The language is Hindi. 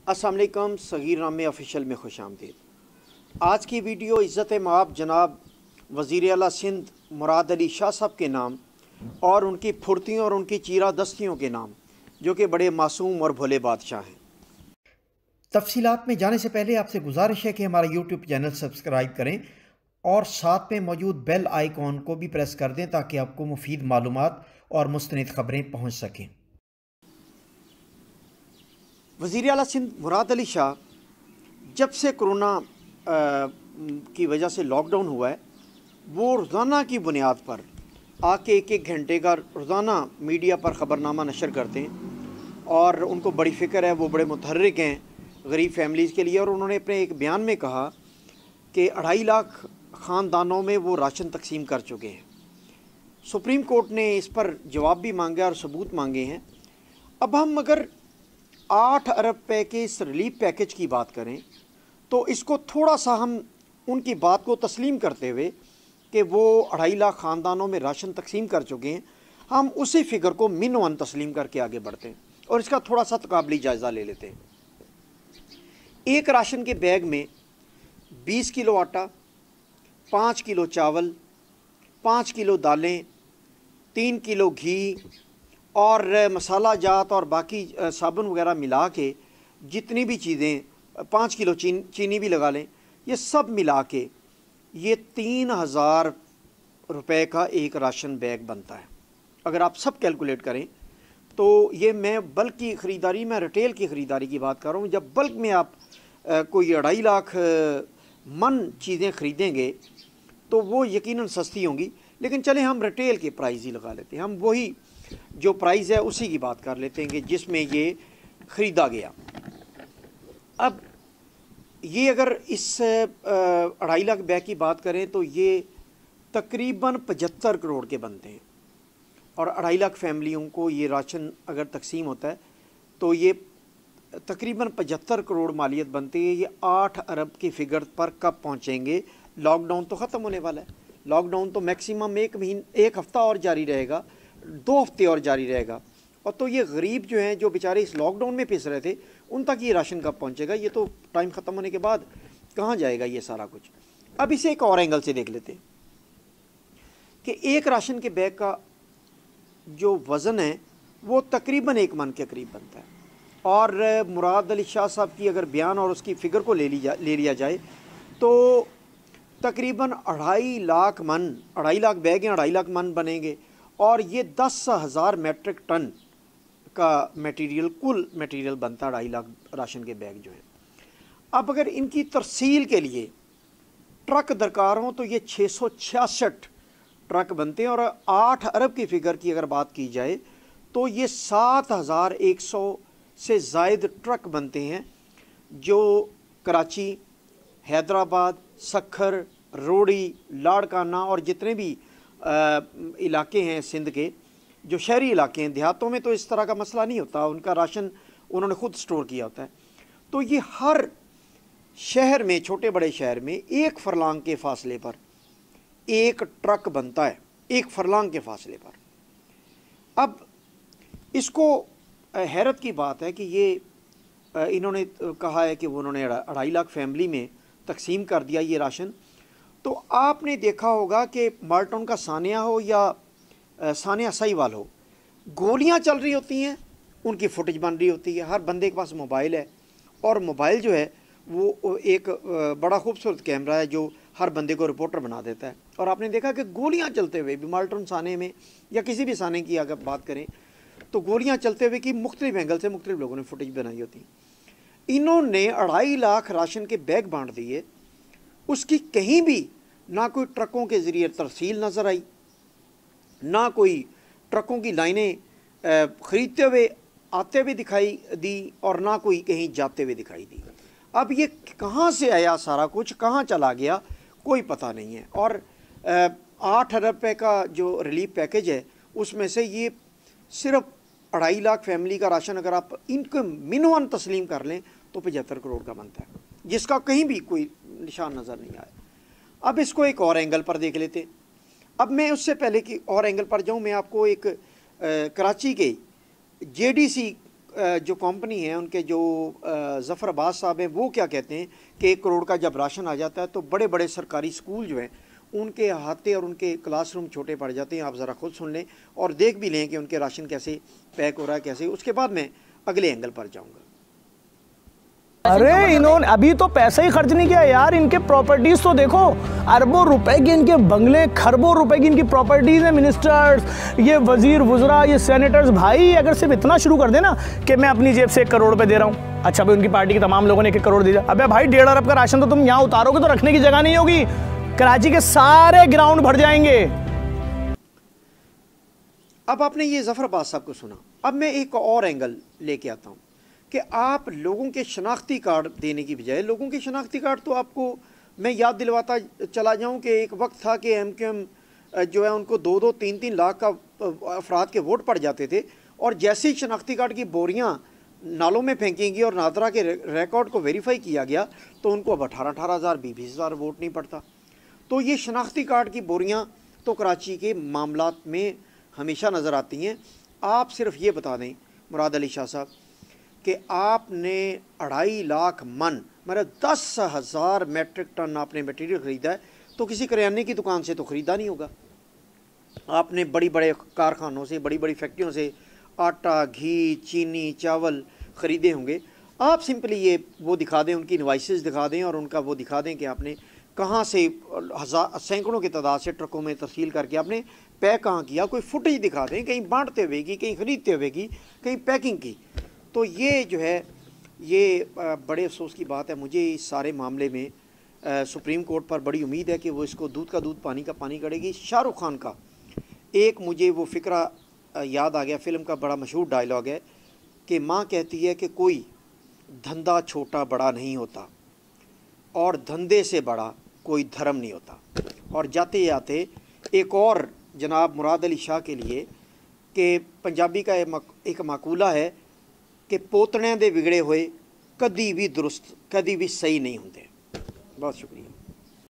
अस्सलाम वालेकुम, सगीर नामे ऑफिशियल में खुश आमदीद। आज की वीडियो इज़्ज़त माब जनाब वज़ीर आला सिंध मुराद अली शाह साहब के नाम और उनकी फुर्तियों और उनकी चीरा दस्तियों के नाम, जो कि बड़े मासूम और भोले बादशाह हैं। तफसीलात में जाने से पहले आपसे गुजारिश है कि हमारा यूट्यूब चैनल सब्सक्राइब करें और साथ में मौजूद बेल आइकॉन को भी प्रेस कर दें ताकि आपको मुफीद मालूमात और मुस्तनिद खबरें पहुँच सकें। वज़ीर आला सिंध मुराद अली शाह जब से कोरोना की वजह से लॉकडाउन हुआ है, वो रोज़ाना की बुनियाद पर आके एक एक घंटे का रोज़ाना मीडिया पर ख़बरनामा नशर करते हैं और उनको बड़ी फ़िक्र है। वो बड़े मुतहर्रिक हैं गरीब फैमिलीज़ के लिए। और उन्होंने अपने एक बयान में कहा कि 2.5 लाख ख़ानदानों में वो राशन तकसीम कर चुके हैं। सुप्रीम कोर्ट ने इस पर जवाब भी मांगा और सबूत मांगे हैं। अब हम अगर 8 अरब रुपए के इस रिलीफ पैकेज की बात करें तो इसको थोड़ा सा हम उनकी बात को तस्लीम करते हुए कि वो 2.5 लाख ख़ानदानों में राशन तकसीम कर चुके हैं, हम उसी फिगर को मिनवन तस्लीम करके आगे बढ़ते हैं और इसका थोड़ा सा तकाबली जायज़ा ले लेते हैं। एक राशन के बैग में 20 किलो आटा, 5 किलो चावल, 5 किलो दालें, 3 किलो घी और मसाला जात और बाकी साबुन वगैरह मिला के जितनी भी चीज़ें, 5 किलो चीनी भी लगा लें, ये सब मिला के ये 3000 रुपए का एक राशन बैग बनता है। अगर आप सब कैलकुलेट करें तो ये मैं बल्क की ख़रीदारी, मैं रिटेल की ख़रीदारी की बात कर रहा हूँ। जब बल्क में आप कोई 2.5 लाख मन चीज़ें ख़रीदेंगे तो वो यकीनन सस्ती होंगी, लेकिन चलें हम रिटेल के प्राइस ही लगा लेते हैं। हम वही जो प्राइस है उसी की बात कर लेते हैं कि जिसमें ये ख़रीदा गया। अब ये अगर इस 2.5 लाख बैग की बात करें तो ये तकरीबन 75 करोड़ के बनते हैं और 2.5 लाख फैमिलियों को ये राशन अगर तकसीम होता है तो ये तकरीबन 75 करोड़ मालियत बनती है। ये 8 अरब की फ़िगर पर कब पहुँचेंगे? लॉकडाउन तो ख़त्म होने वाला है। लॉकडाउन तो मैक्सिमम एक हफ़्ता और जारी रहेगा, 2 हफ्ते और जारी रहेगा। और तो ये गरीब जो हैं, जो बेचारे इस लॉकडाउन में पिस रहे थे, उन तक ये राशन कब पहुंचेगा? ये तो टाइम ख़त्म होने के बाद कहाँ जाएगा ये सारा कुछ। अब इसे एक और एंगल से देख लेते हैं कि एक राशन के बैग का जो वज़न है वो तकरीबन 1 मन के करीब बनता है। और मुराद अली शाह साहब की अगर बयान और उसकी फ़िगर को ले लिया जाए तो तकरीबन 2.5 लाख मन, 2.5 लाख बैग हैं, 2.5 लाख मन बनेंगे और ये 10,000 मेट्रिक टन का मटेरियल, कुल मटेरियल बनता है 2.5 लाख राशन के बैग जो है। अब अगर इनकी तरसील के लिए ट्रक दरकार हों तो ये 666 ट्रक बनते हैं और 8 अरब की फ़िगर की अगर बात की जाए तो ये 7100 से ज़ायद ट्रक बनते हैं जो कराची, हैदराबाद, सखर, रोड़ी, लाड़काना और जितने भी इलाके हैं सिंध के, जो शहरी इलाके हैं, देहातों में तो इस तरह का मसला नहीं होता, उनका राशन उन्होंने ख़ुद स्टोर किया होता है। तो ये हर शहर में, छोटे बड़े शहर में 1 फरलांग के फासले पर एक ट्रक बनता है, 1 फरलांग के फासले पर। अब इसको हैरत की बात है कि ये इन्होंने कहा है कि वो उन्होंने 2.5 लाख फैमिली में तकसीम कर दिया ये राशन। तो आपने देखा होगा कि माल्टन का सानिया हो या सानिया साहिवाल हो, गोलियां चल रही होती हैं, उनकी फुटेज बन रही होती है। हर बंदे के पास मोबाइल है और मोबाइल जो है वो एक बड़ा खूबसूरत कैमरा है जो हर बंदे को रिपोर्टर बना देता है। और आपने देखा कि गोलियां चलते हुए भी माल्टन साने में या किसी भी साने की अगर बात करें तो गोलियां चलते हुए की मुख्तलिफ एंगल से मुख्तलिफ लोगों ने फुटेज बनाई होती है। इन्होंने 2.5 लाख राशन के बैग बांट दिए, उसकी कहीं भी ना कोई ट्रकों के ज़रिए तरसील नज़र आई, ना कोई ट्रकों की लाइनें ख़रीदते हुए आते हुए दिखाई दी और ना कोई कहीं जाते हुए दिखाई दी। अब ये कहाँ से आया सारा कुछ, कहाँ चला गया, कोई पता नहीं है। और 8 अरब रुपये का जो रिलीफ पैकेज है उसमें से ये सिर्फ 2.5 लाख फैमिली का राशन अगर आप इनको मिनिमम तस्लीम कर लें तो 75 करोड़ का बनता है, जिसका कहीं भी कोई निशान नज़र नहीं आया। अब इसको एक और एंगल पर देख लेते। अब मैं उससे पहले कि और एंगल पर जाऊं, मैं आपको एक कराची के JDC जो कंपनी है उनके जो ज़फ़र अब्बास साहब हैं वो क्या कहते हैं कि 1 करोड़ का जब राशन आ जाता है तो बड़े बड़े सरकारी स्कूल जो हैं उनके अहाते और उनके क्लासरूम छोटे पड़ जाते हैं। आप ज़रा खुद सुन लें और देख भी लें कि उनके राशन कैसे पैक हो रहा है कैसे। उसके बाद मैं अगले एंगल पर जाऊँगा। अरे इन्होंने अभी तो पैसा ही खर्च नहीं किया यार, इनके प्रॉपर्टीज तो देखो, अरबों रुपए के इनके बंगले, खरबों रुपए की इनकी प्रॉपर्टीज है। मिनिस्टर्स, ये वजीर वुजरा, ये सेनेटर्स, भाई अगर सिर्फ इतना शुरू कर देना कि मैं अपनी जेब से 1 करोड़ रुपए दे रहा हूँ, अच्छा भाई उनकी पार्टी के तमाम लोगों ने 1 करोड़ दिया, अबे भाई 1.5 अरब का राशन तो तुम यहाँ उतारोगे तो रखने की जगह नहीं होगी, कराची के सारे ग्राउंड भर जाएंगे। अब आपने ये ज़फ़र अब्बास साहब को सुना, अब मैं एक और एंगल लेके आता हूँ कि आप लोगों के शनाख्ती कार्ड देने की बजाय, लोगों के शनाख्ती कार्ड तो आपको मैं याद दिलवाता चला जाऊं कि एक वक्त था कि MQM जो है उनको 2-2, 3-3 लाख का अफराद के वोट पड़ जाते थे और जैसे ही शनाख्ती कार्ड की बोरियां नालों में फेंकेंगी और नादरा के रिकॉर्ड को वेरीफाई किया गया तो उनको अब 18-18 हज़ार 20-20 हज़ार वोट नहीं पड़ता। तो ये शनाख्ती कार्ड की बोरियाँ तो कराची के मामलात में हमेशा नज़र आती हैं। आप सिर्फ ये बता दें मुराद अली शाह साहब कि आपने 2.5 लाख मन मतलब 10,000 मेट्रिक टन आपने मटेरियल ख़रीदा है तो किसी करियाने की दुकान से तो ख़रीदा नहीं होगा। आपने बड़ी बड़े कारखानों से, बड़ी बड़ी फैक्ट्रियों से आटा, घी, चीनी, चावल ख़रीदे होंगे। आप सिंपली ये वो दिखा दें, उनकी इनवाइसेस दिखा दें और उनका वो दिखा दें कि आपने कहाँ से सैकड़ों की तादाद से ट्रकों में तफसील करके आपने पैक कहाँ किया, कोई फुटेज दिखा दें, कहीं बांटते हुए की, कहीं ख़रीदते हुए की, कहीं पैकिंग की। तो ये जो है ये बड़े अफसोस की बात है। मुझे इस सारे मामले में सुप्रीम कोर्ट पर बड़ी उम्मीद है कि वो इसको दूध का दूध पानी का पानी करेगी। शाहरुख खान का एक मुझे वो फ़िक्रा याद आ गया, फ़िल्म का बड़ा मशहूर डायलॉग है कि माँ कहती है कि कोई धंधा छोटा बड़ा नहीं होता और धंधे से बड़ा कोई धर्म नहीं होता। और जाते जाते एक और जनाब मुराद अली शाह के लिए कि पंजाबी का एक मकूला है कि पोतने दे बिगड़े हुए कदी भी दुरुस्त कदी भी सही नहीं होंगे। बहुत शुक्रिया।